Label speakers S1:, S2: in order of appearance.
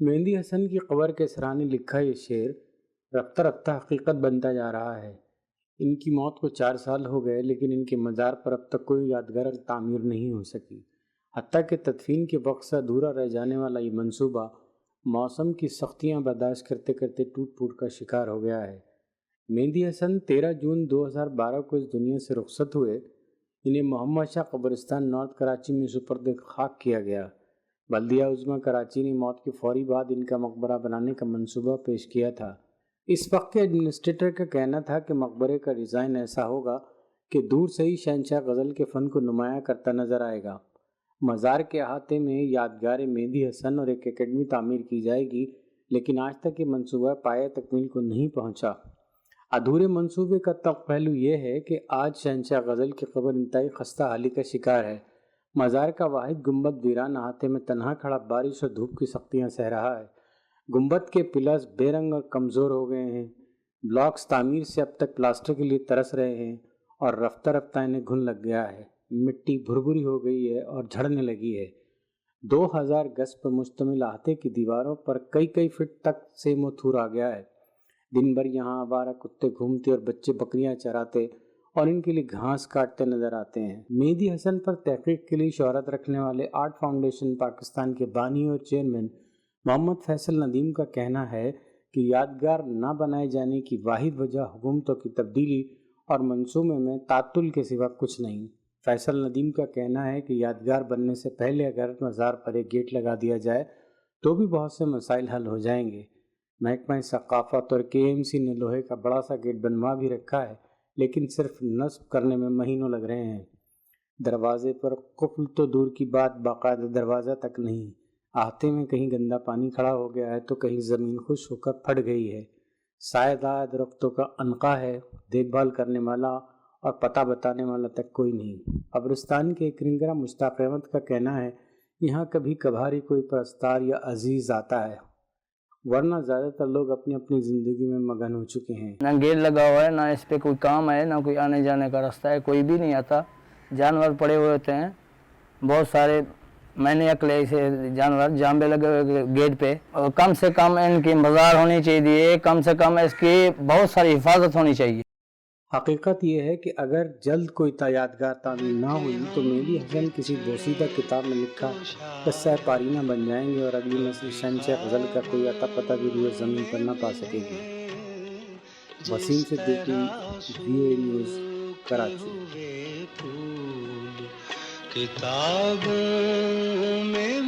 S1: مہندی حسن کی قبر کے سرانے لکھا یہ شعر رفتہ رفتہ حقیقت بنتا جا رہا ہے۔ ان کی موت کو 4 سال ہو گئے لیکن ان کے مزار پر اب تک کوئی یادگار تعمیر نہیں ہو سکی۔ حتیٰ کہ تدفین کے وقت سے ادھورا رہ جانے والا یہ منصوبہ موسم کی سختیاں برداشت کرتے کرتے ٹوٹ پھوٹ کا شکار ہو گیا ہے۔ مہندی حسن 13 جون 2012 کو اس دنیا سے رخصت ہوئے۔ انہیں محمد شاہ قبرستان نارتھ کراچی میں سپرد خاک کیا گیا۔ بلدیہ عظمیٰ کراچی نے موت کے فوری بعد ان کا مقبرہ بنانے کا منصوبہ پیش کیا تھا۔ اس وقت کے ایڈمنسٹریٹر کا کہنا تھا کہ مقبرے کا ڈیزائن ایسا ہوگا کہ دور سے ہی شہنشاہ غزل کے فن کو نمایاں کرتا نظر آئے گا۔ مزار کے احاطے میں یادگار مہندی حسن اور ایک اکیڈمی تعمیر کی جائے گی، لیکن آج تک یہ منصوبہ پایہ تکمیل کو نہیں پہنچا۔ ادھورے منصوبے کا تلخ پہلو یہ ہے کہ آج شہنشاہ غزل کی قبر انتہائی خستہ حالی کا شکار ہے۔ مزار کا واحد گنبد ویران احاطے میں تنہا کھڑا بارش اور دھوپ کی سختیاں سہ رہا ہے۔ گنبد کے پلرز بے رنگ اور کمزور ہو گئے ہیں۔ بلاکس تعمیر سے اب تک پلاسٹر کے لیے ترس رہے ہیں اور رفتہ رفتہ انہیں گھن لگ گیا ہے۔ مٹی بھربھری ہو گئی ہے اور جھڑنے لگی ہے۔ 2000 گز پر مشتمل احاطے کی دیواروں پر کئی فٹ تک سے موتھور آ گیا ہے۔ دن بھر یہاں آوارہ کتے گھومتے اور بچے بکریاں چراتے اور ان کے لیے گھاس کاٹتے نظر آتے ہیں۔ مہندی حسن پر تحقیق کے لیے شہرت رکھنے والے آرٹ فاؤنڈیشن پاکستان کے بانی اور چیئرمین محمد فیصل ندیم کا کہنا ہے کہ یادگار نہ بنائے جانے کی واحد وجہ حکومتوں کی تبدیلی اور منصوبے میں تعطل کے سوا کچھ نہیں۔ فیصل ندیم کا کہنا ہے کہ یادگار بننے سے پہلے اگر مزار پر ایک گیٹ لگا دیا جائے تو بھی بہت سے مسائل حل ہو جائیں گے۔ محکمہ ثقافت اور KMC نے لوہے کا بڑا سا گیٹ بنوا بھی رکھا ہے، لیکن صرف نصب کرنے میں مہینوں لگ رہے ہیں۔ دروازے پر قفل تو دور کی بات، باقاعدہ دروازہ تک نہیں۔ احاطے میں کہیں گندا پانی کھڑا ہو گیا ہے تو کہیں زمین خشک ہو کر پھٹ گئی ہے۔ سایہ دار درختوں کا عنقا ہے، دیکھ بھال کرنے والا اور پتہ بتانے والا تک کوئی نہیں۔ قبرستان کے ایک رنگرہ مشتاق احمد کا کہنا ہے یہاں کبھی کبھار ہی کوئی پرستار یا عزیز آتا ہے، ورنہ زیادہ تر لوگ اپنی اپنی زندگی میں مگن ہو چکے ہیں۔
S2: نہ گیٹ لگا ہوا ہے، نہ اس پہ کوئی کام ہے، نہ کوئی آنے جانے کا راستہ ہے، کوئی بھی نہیں آتا۔ جانور پڑے ہوئے ہوتے ہیں بہت سارے، میں نے اکلے ایسے جانور جانبے لگے ہوئے گیٹ پہ۔ اور کم سے کم ان کی مزار ہونی چاہیے، کم سے کم اس کی بہت ساری حفاظت ہونی چاہیے۔
S1: حقیقت یہ ہے کہ اگر جلد کوئی یادگار تعمیر نہ ہوئی تو مہندی حسن کسی بوسیدہ کتاب میں لکھا قصہ پارینہ بن جائیں گے اور اگلی نسل شہنشاہ غزل کا کوئی عطا پتہ بھی روئے زمین پر نہ پا سکے گی۔ Waseem Siddiqui, VOA news, Karachi.
S3: کتابوں میں